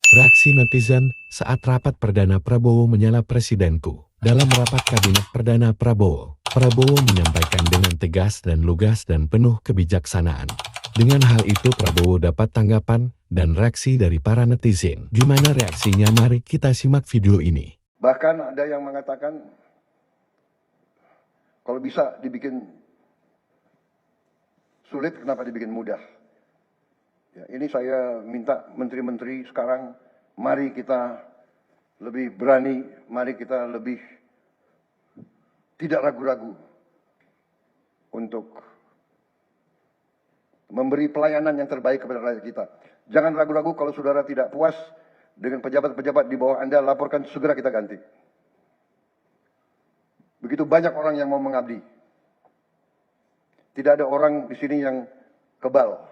Reaksi netizen saat rapat perdana Prabowo menyela presidenku. Dalam rapat kabinet perdana Prabowo, Prabowo menyampaikan dengan tegas dan lugas dan penuh kebijaksanaan. Dengan hal itu Prabowo dapat tanggapan dan reaksi dari para netizen. Gimana reaksinya? Mari kita simak video ini. Bahkan ada yang mengatakan kalau bisa dibikin sulit, kenapa dibikin mudah? Ya, ini saya minta menteri-menteri sekarang, mari kita lebih berani, mari kita lebih tidak ragu-ragu untuk memberi pelayanan yang terbaik kepada rakyat kita. Jangan ragu-ragu kalau saudara tidak puas dengan pejabat-pejabat di bawah Anda, laporkan, segera kita ganti. Begitu banyak orang yang mau mengabdi. Tidak ada orang di sini yang kebal,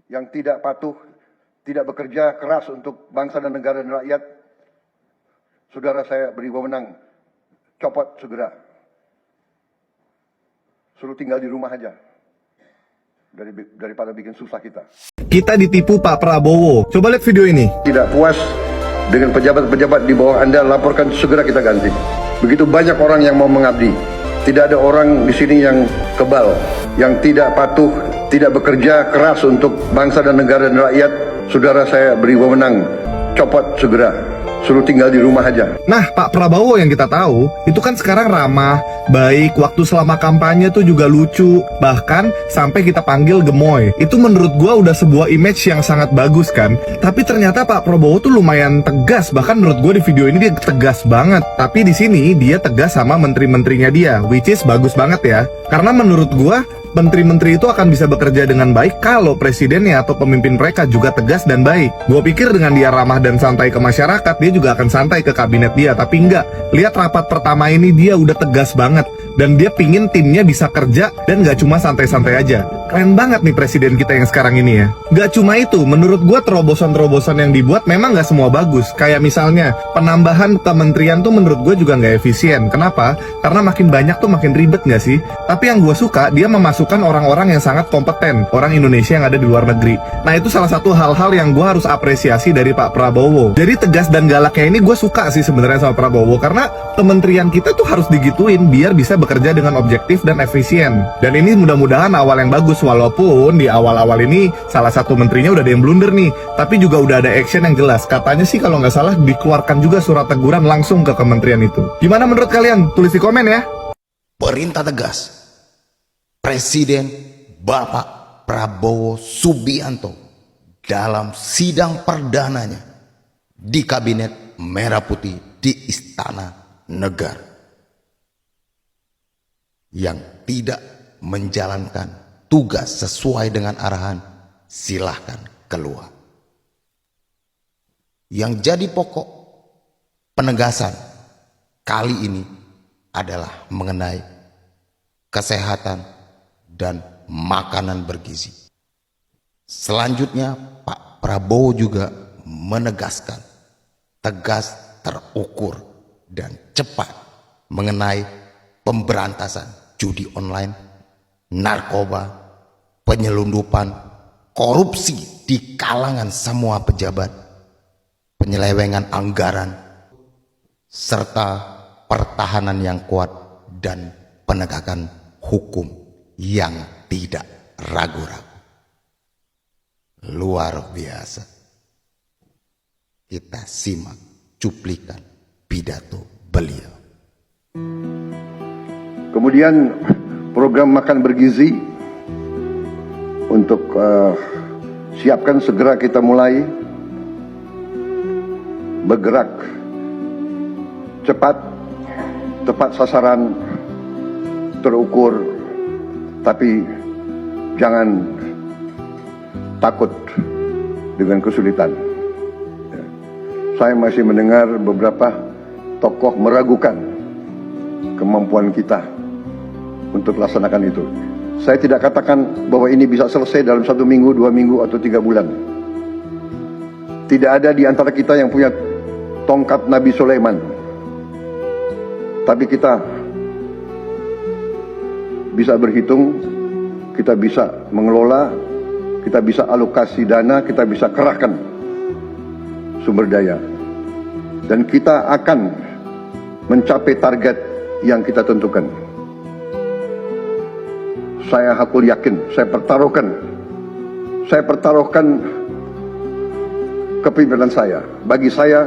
yang tidak patuh, tidak bekerja keras untuk bangsa dan negara dan rakyat. Saudara, saya beri wewenang, copot segera. Suruh tinggal di rumah aja, daripada bikin susah kita. Kita ditipu Pak Prabowo. Coba lihat video ini. Tidak puas dengan pejabat-pejabat di bawah Anda, laporkan, segera kita ganti. Begitu banyak orang yang mau mengabdi. Tidak ada orang di sini yang kebal, yang tidak patuh, tidak bekerja keras untuk bangsa dan negara dan rakyat. Saudara, saya beri wewenang, copot segera. Suruh tinggal di rumah aja. Nah, Pak Prabowo yang kita tahu, itu kan sekarang ramah, baik, waktu selama kampanye tuh juga lucu, bahkan sampai kita panggil gemoy. Itu menurut gua udah sebuah image yang sangat bagus kan. Tapi ternyata Pak Prabowo tuh lumayan tegas, bahkan menurut gua di video ini dia tegas banget. Tapi di sini dia tegas sama menteri-menterinya dia, which is bagus banget ya. Karena menurut gua menteri-menteri itu akan bisa bekerja dengan baik kalau presidennya atau pemimpin mereka juga tegas dan baik. Gue pikir dengan dia ramah dan santai ke masyarakat, dia juga akan santai ke kabinet dia. Tapi enggak, lihat rapat pertama ini dia udah tegas banget. Dan dia pingin timnya bisa kerja dan gak cuma santai-santai aja. Keren banget nih presiden kita yang sekarang ini ya. Gak cuma itu, menurut gue terobosan-terobosan yang dibuat memang gak semua bagus. Kayak misalnya, penambahan kementerian tuh menurut gue juga gak efisien. Kenapa? Karena makin banyak tuh makin ribet gak sih? Tapi yang gue suka, dia memasukkan orang-orang yang sangat kompeten, orang Indonesia yang ada di luar negeri. Nah itu salah satu hal-hal yang gue harus apresiasi dari Pak Prabowo. Jadi tegas dan galaknya ini gue suka sih sebenarnya sama Prabowo, karena kementerian kita tuh harus digituin biar bisa bekerja dengan objektif dan efisien. Dan ini mudah-mudahan awal yang bagus, walaupun di awal-awal ini salah satu menterinya udah ada yang blunder nih, tapi juga udah ada action yang jelas. Katanya sih kalau nggak salah dikeluarkan juga surat teguran langsung ke kementerian itu. Gimana menurut kalian? Tulis di komen ya. Perintah tegas Presiden Bapak Prabowo Subianto dalam sidang perdananya di Kabinet Merah Putih di Istana Negara. Yang tidak menjalankan tugas sesuai dengan arahan, silahkan keluar. Yang jadi pokok penegasan kali ini adalah mengenai kesehatan dan makanan bergizi. Selanjutnya Pak Prabowo juga menegaskan tegas, terukur, dan cepat mengenai pemberantasan judi online, narkoba, penyelundupan, korupsi di kalangan semua pejabat, penyelewengan anggaran, serta pertahanan yang kuat dan penegakan hukum yang tidak ragu-ragu. Luar biasa. Kita simak cuplikan pidato beliau. Kemudian program makan bergizi untuk siapkan, segera kita mulai bergerak cepat, tepat sasaran, terukur, tapi jangan takut dengan kesulitan. Saya masih mendengar beberapa tokoh meragukan kemampuan kita untuk laksanakan itu. Saya tidak katakan bahwa ini bisa selesai dalam 1 minggu, 2 minggu, atau 3 bulan. Tidak ada di antara kita yang punya tongkat Nabi Sulaiman. Tapi kita bisa berhitung, kita bisa mengelola, kita bisa alokasi dana, kita bisa kerahkan sumber daya. Dan kita akan mencapai target yang kita tentukan. Saya hakul yakin, saya pertaruhkan kepemimpinan saya. Bagi saya,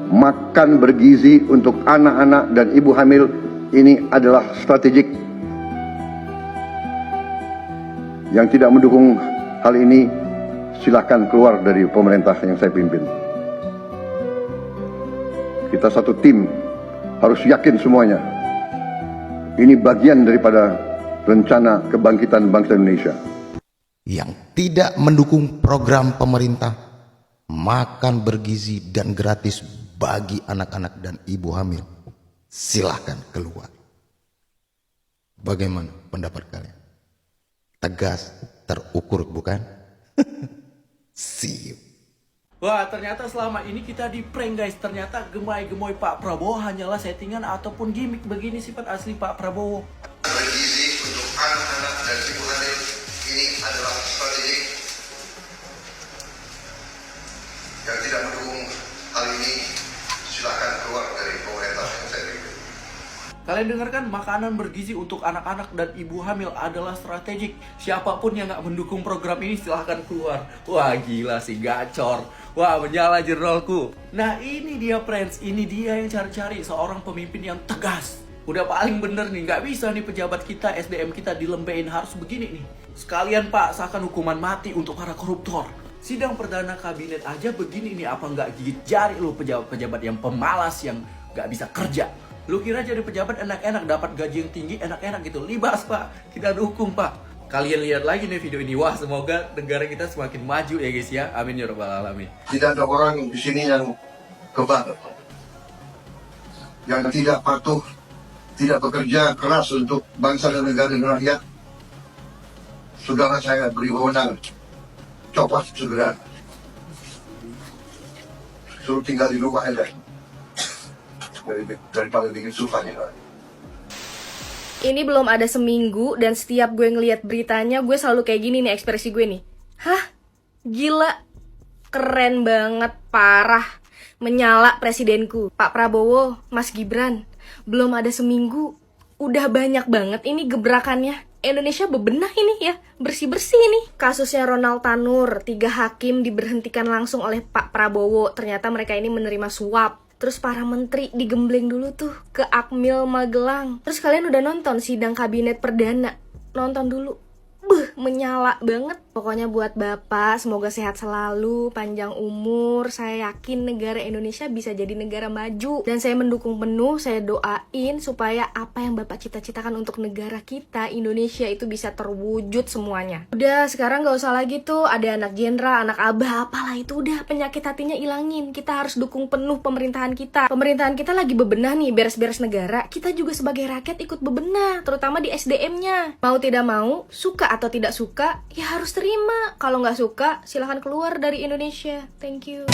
makan bergizi untuk anak-anak dan ibu hamil ini adalah strategik. Yang tidak mendukung hal ini, silakan keluar dari pemerintah yang saya pimpin. Kita satu tim, harus yakin semuanya. Ini bagian daripada rencana kebangkitan bangsa Indonesia. Yang tidak mendukung program pemerintah makan bergizi dan gratis bagi anak-anak dan ibu hamil, silahkan keluar. Bagaimana pendapat kalian? Tegas, terukur bukan? See you. Wah, ternyata selama ini kita di prank guys. Ternyata gemai-gemoy Pak Prabowo hanyalah settingan ataupun gimmick. Begini sifat asli Pak Prabowo. Bergizi untuk anak-anak dan ibu hamil ini adalah strategi. Yang tidak mendukung hal ini, silakan keluar dari pemerintah yang saya pimpin. Kalian dengarkan, makanan bergizi untuk anak-anak dan ibu hamil adalah strategik. Siapapun yang nggak mendukung program ini silahkan keluar. Wah gila sih, gacor. Wah menyala jernolku. Nah ini dia friends, ini dia yang cari-cari seorang pemimpin yang tegas. Udah paling bener nih, nggak bisa nih pejabat kita, SDM kita dilembein, harus begini nih. Sekalian Pak, sahkan hukuman mati untuk para koruptor. Sidang perdana kabinet aja begini nih, apa nggak gigit jari lu pejabat-pejabat yang pemalas, yang nggak bisa kerja. Lu kira jadi pejabat enak-enak, dapat gaji yang tinggi enak-enak gitu. Libas Pak, kita dukung Pak. Kalian lihat lagi nih video ini. Wah semoga negara kita semakin maju ya guys ya. Amin ya rabbal alamin. Tidak ada orang di sini yang kebal, yang tidak patuh, tidak bekerja keras untuk bangsa dan negara dan rakyat. Saudara saya beri wewenang, copot segera, suruh tinggal di rumah aja daripada bikin susah nih. Ini belum ada seminggu dan setiap gue ngeliat beritanya gue selalu kayak gini nih ekspresi gue nih. Hah? Gila. Keren banget, parah. Menyala presidenku. Pak Prabowo, Mas Gibran. Belum ada seminggu. Udah banyak banget ini gebrakannya. Indonesia bebenah ini ya. Bersih-bersih ini. Kasusnya Ronald Tanur. 3 hakim diberhentikan langsung oleh Pak Prabowo. Ternyata mereka ini menerima suap. Terus para menteri digembleng dulu tuh ke Akmil Magelang. Terus kalian udah nonton sidang kabinet perdana? Nonton dulu. Menyala banget. Pokoknya buat Bapak, semoga sehat selalu, panjang umur. Saya yakin negara Indonesia bisa jadi negara maju. Dan saya mendukung penuh, saya doain supaya apa yang Bapak cita-citakan untuk negara kita, Indonesia, itu bisa terwujud semuanya. Udah, sekarang gak usah lagi tuh ada anak jenderal, anak abah, apalah itu. Udah, penyakit hatinya ilangin. Kita harus dukung penuh pemerintahan kita. Pemerintahan kita lagi bebenah nih, beres-beres negara. Kita juga sebagai rakyat ikut bebenah, terutama di SDM-nya. Mau tidak mau, suka atau tidak suka, ya harus terima. Kalau nggak suka, silahkan keluar dari Indonesia. Thank you.